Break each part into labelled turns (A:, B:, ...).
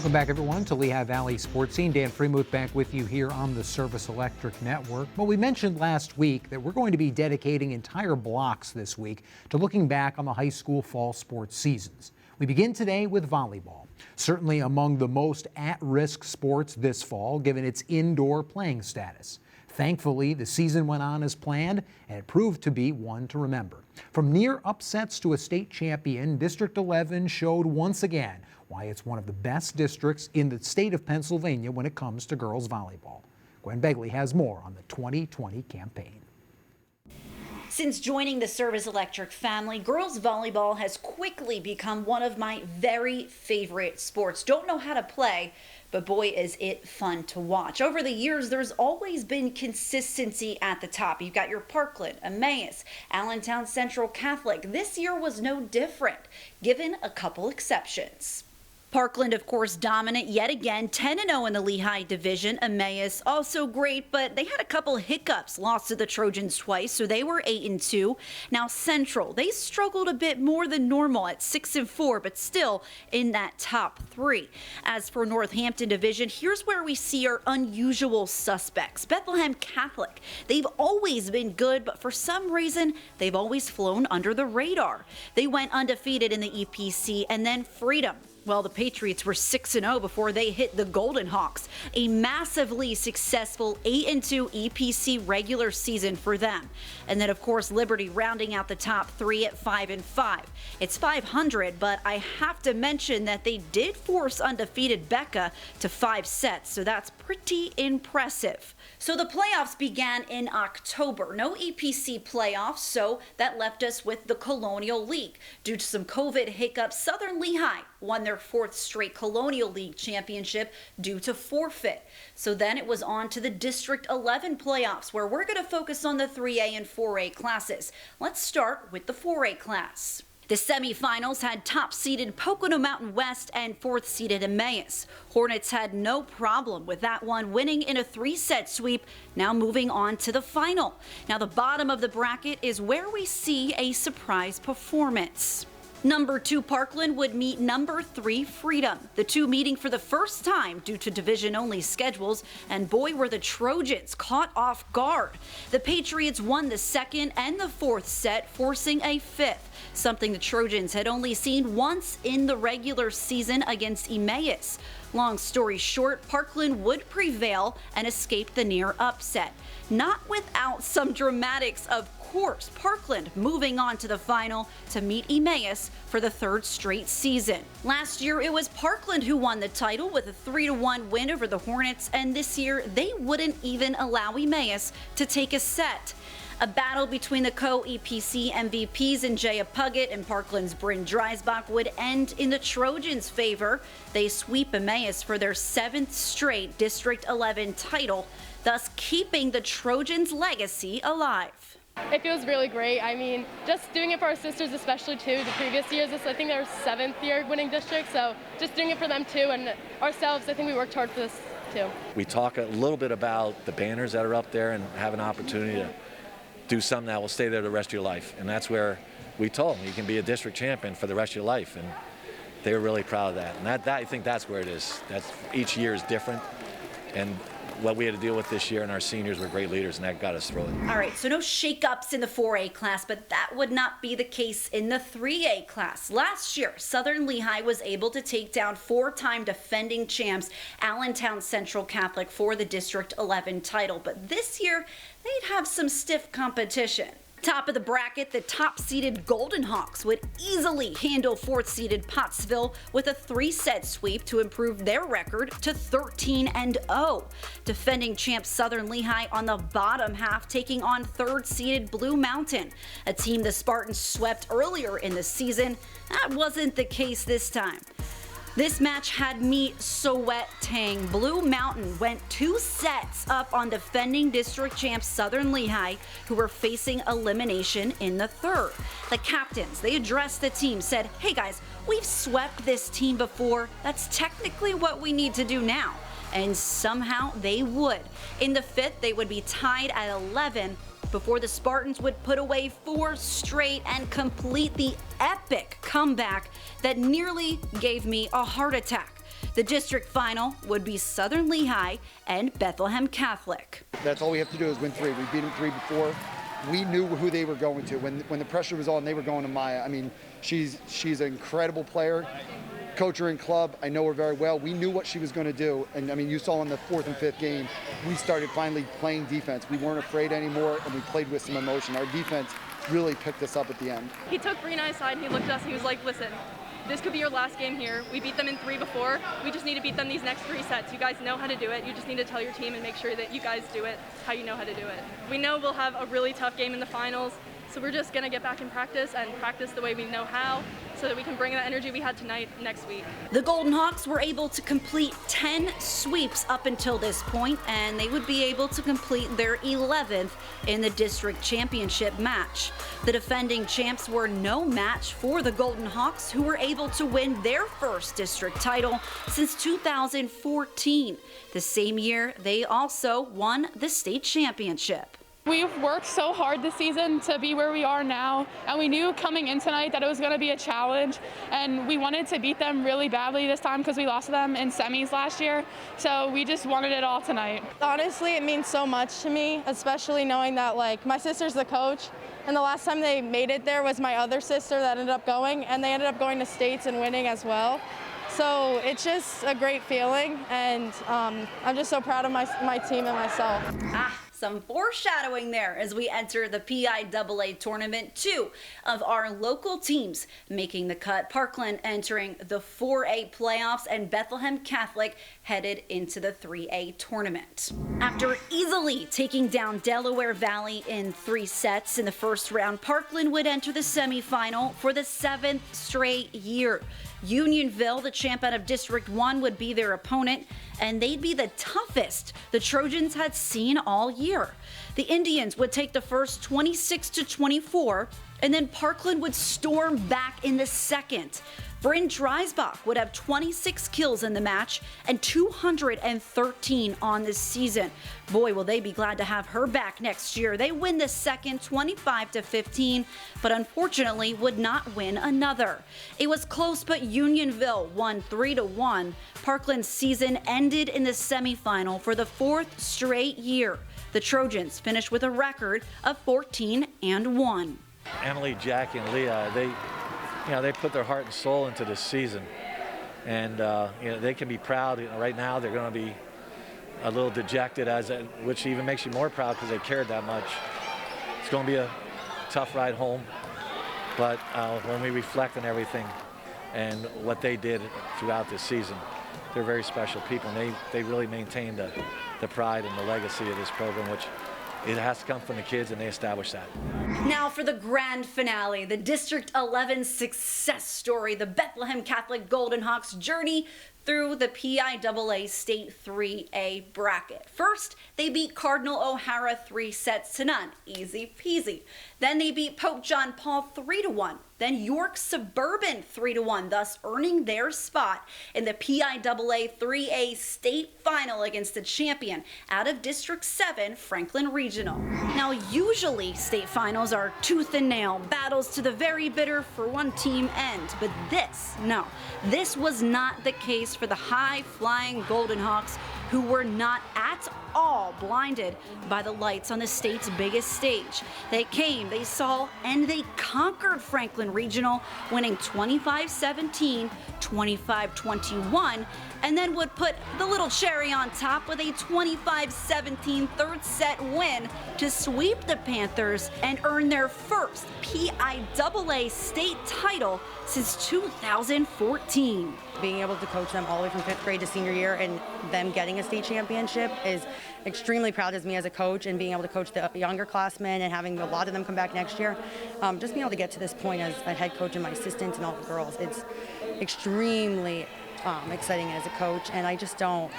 A: Welcome back, everyone, to Lehigh Valley Sports Scene. Dan Freemuth back with you here on the Service Electric Network. Well, we mentioned last week that we're going to be dedicating entire blocks this week to looking back on the high school fall sports seasons. We begin today with volleyball, certainly among the most at-risk sports this fall, given its indoor playing status. Thankfully, the season went on as planned, and it proved to be one to remember. From near upsets to a state champion, District 11 showed once again why it's one of the best districts in the state of Pennsylvania when it comes to girls volleyball. Gwen Begley has more on the 2020 campaign.
B: Since joining the Service Electric family, girls volleyball has quickly become one of my very favorite sports. Don't know how to play, but boy, is it fun to watch. Over the years, there's always been consistency at the top. You've got your Parkland, Emmaus, Allentown Central Catholic. This year was no different, given a couple exceptions. Parkland, of course, dominant yet again, 10-0 in the Lehigh division. Emmaus also great, but they had a couple hiccups, lost to the Trojans twice, so they were 8-2. Now Central, they struggled a bit more than normal at 6-4, but still in that top three. As for Northampton division, here's where we see our unusual suspects. Bethlehem Catholic, they've always been good, but for some reason, they've always flown under the radar. They went undefeated in the EPC, and then Freedom. Well, the Patriots were 6-0 before they hit the Golden Hawks, a massively successful 8-2 EPC regular season for them. And then, of course, Liberty rounding out the top three at 5-5. It's 500, but I have to mention that they did force undefeated Becca to 5 sets, so that's pretty impressive. So the playoffs began in October. No EPC playoffs, so that left us with the Colonial League. Due to some COVID hiccups, Southern Lehigh won their 4th straight Colonial League championship due to forfeit. So then it was on to the District 11 playoffs, where we're going to focus on the 3A and 4A classes. Let's start with the 4A class. The semifinals had top-seeded Pocono Mountain West and 4th-seeded Emmaus. Hornets had no problem with that one, winning in a 3-set sweep, now moving on to the final. Now the bottom of the bracket is where we see a surprise performance. Number 2 Parkland would meet number 3 Freedom, the two meeting for the first time due to division-only schedules, and boy were the Trojans caught off guard. The Patriots won the 2nd and the 4th set, forcing a 5th, something the Trojans had only seen once in the regular season against Emmaus. Long story short, Parkland would prevail and escape the near upset. Not without some dramatics, of course. Parkland moving on to the final to meet Emmaus for the 3rd straight season. Last year, it was Parkland who won the title with a 3-1 win over the Hornets, and this year, they wouldn't even allow Emmaus to take a set. A battle between the co-EPC MVPs in Jaya Puggett and Parkland's Bryn Dreisbach would end in the Trojans' favor. They sweep Emmaus for their 7th straight District 11 title, thus keeping the Trojans' legacy alive.
C: It feels really great. I mean, just doing it for our sisters, especially too. The previous years, I think they're 7th year winning district, so just doing it for them too, and ourselves, I think we worked hard for this too.
D: We talk a little bit about the banners that are up there and have an opportunity to do something that will stay there the rest of your life. And that's where we told them you can be a district champion for the rest of your life. And they were really proud of that. And that I think that's where it is. That's, each year is different. And what we had to deal with this year, and our seniors were great leaders, and that got us through it.
B: All right, so no shakeups in the 4A class, but that would not be the case in the 3A class. Last year, Southern Lehigh was able to take down 4-time defending champs Allentown Central Catholic for the District 11 title, but this year, they'd have some stiff competition. Top of the bracket, the top-seeded Golden Hawks would easily handle 4th-seeded Pottsville with a 3-set sweep to improve their record to 13-0. Defending champ Southern Lehigh on the bottom half, taking on 3rd-seeded Blue Mountain, a team the Spartans swept earlier in the season. That wasn't the case this time. This match had me sweating. Blue Mountain went 2 sets up on defending district champs Southern Lehigh, who were facing elimination in the 3rd. The captains, they addressed the team, said, "Hey guys, we've swept this team before. That's technically what we need to do now." And somehow they would. In the 5th, they would be tied at 11 before the Spartans would put away 4 straight and complete the epic comeback that nearly gave me a heart attack. The district final would be Southern Lehigh and Bethlehem Catholic.
E: That's all we have to do is win 3. We beat them 3 before. We knew who they were going to. When the pressure was on, they were going to Maya. I mean, she's an incredible player. Coach her in club. I know her very well. We knew what she was going to do. And I mean, you saw in the 4th and 5th game, we started finally playing defense. We weren't afraid anymore, and we played with some emotion. Our defense really picked us up at the end.
C: He took Bree and I aside and he looked at us and he was like, listen, this could be your last game here. We beat them in 3 before. We just need to beat them these next 3 sets. You guys know how to do it. You just need to tell your team and make sure that you guys do it how you know how to do it. We know we'll have a really tough game in the finals, so we're just gonna get back in practice and practice the way we know how so that we can bring that energy we had tonight next week.
B: The Golden Hawks were able to complete 10 sweeps up until this point, and they would be able to complete their 11th in the district championship match. The defending champs were no match for the Golden Hawks, who were able to win their first district title since 2014. The same year, they also won the state championship.
F: We've worked so hard this season to be where we are now, and we knew coming in tonight that it was going to be a challenge, and we wanted to beat them really badly this time because we lost to them in semis last year, so we just wanted it all tonight.
C: Honestly, it means so much to me, especially knowing that my sister's the coach, and the last time they made it there was my other sister that ended up going, and they ended up going to states and winning as well. So it's just a great feeling, and I'm just so proud of my team and myself.
B: Some foreshadowing there as we enter the PIAA tournament. 2 of our local teams making the cut. Parkland entering the 4A playoffs and Bethlehem Catholic headed into the 3A tournament. After easily taking down Delaware Valley in 3 sets in the first round, Parkland would enter the semifinal for the 7th straight year. Unionville, the champ out of District 1, would be their opponent, and they'd be the toughest the Trojans had seen all year. The Indians would take the first 26-24, and then Parkland would storm back in the second. Bryn Dreisbach would have 26 kills in the match and 213 on this season. Boy, will they be glad to have her back next year. They win the second 25-15, but unfortunately would not win another. It was close, but Unionville won 3-1. Parkland's season ended in the semifinal for the 4th straight year. The Trojans finished with a record of 14-1.
D: Emily, Jackie, and Leah, they put their heart and soul into this season, and they can be proud. Right now, they're going to be a little dejected, which even makes you more proud because they cared that much. It's going to be a tough ride home, but when we reflect on everything and what they did throughout this season, they're very special people, and they really maintain the pride and the legacy of this program, which it has to come from the kids, and they establish that.
B: Now for the grand finale, the District 11 success story, the Bethlehem Catholic Golden Hawks journey through the PIAA State 3A bracket. First, they beat Cardinal O'Hara 3-0. Easy peasy. Then they beat Pope John Paul 3-1. Then York Suburban 3-1, thus earning their spot in the PIAA 3A state final against the champion out of District 7, Franklin Regional. Now, usually state finals are tooth and nail, battles to the very bitter for one team end, but this was not the case for the high-flying Golden Hawks, who were not at all blinded by the lights on the state's biggest stage. They came, they saw, and they conquered Franklin Regional, winning 25-17, 25-21, and then would put the little cherry on top with a 25-17 third set win to sweep the Panthers and earn their first PIAA state title since 2014.
G: Being able to coach them all the way from 5th grade to senior year and them getting a state championship is extremely proud as me as a coach, and being able to coach the younger classmen and having a lot of them come back next year. Just being able to get to this point as a head coach and my assistants and all the girls, it's extremely exciting as a coach, and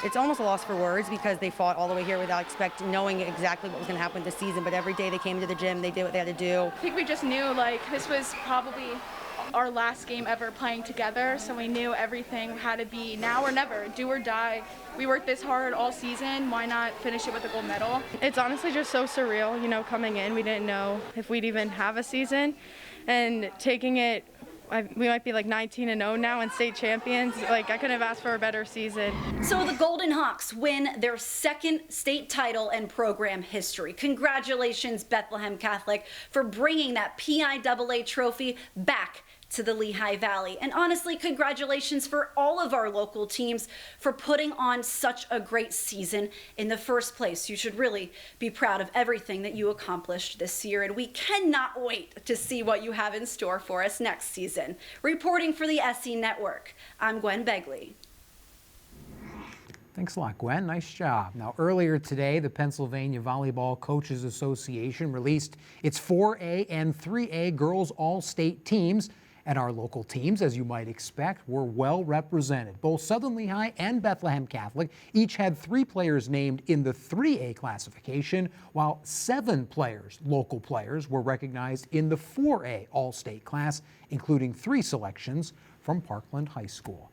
G: it's almost a loss for words because they fought all the way here without knowing exactly what was going to happen this season, but every day they came to the gym, they did what they had to do.
H: I think we just knew this was probably our last game ever playing together, so we knew everything had to be now or never, do or die. We worked this hard all season, why not finish it with a gold medal?
C: It's honestly just so surreal, coming in. We didn't know if we'd even have a season, and taking it
H: we might be like 19-0 now and state champions. Like, I couldn't have asked for a better season.
B: So the Golden Hawks win their second state title in program history. Congratulations, Bethlehem Catholic, for bringing that PIAA trophy back to the Lehigh Valley. And honestly, congratulations for all of our local teams for putting on such a great season in the first place. You should really be proud of everything that you accomplished this year, and we cannot wait to see what you have in store for us next season. Reporting for the SE Network, I'm Gwen Begley.
A: Thanks a lot, Gwen. Nice job. Now, earlier today, the Pennsylvania Volleyball Coaches Association released its 4A and 3A girls all-state teams. And our local teams, as you might expect, were well represented. Both Southern Lehigh and Bethlehem Catholic each had 3 players named in the 3A classification, while 7 players, local players, were recognized in the 4A All-State class, including 3 selections from Parkland High School.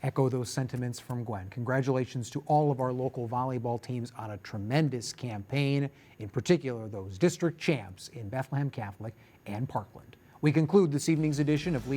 A: Echo those sentiments from Gwen. Congratulations to all of our local volleyball teams on a tremendous campaign, in particular those district champs in Bethlehem Catholic and Parkland. We conclude this evening's edition of Lehigh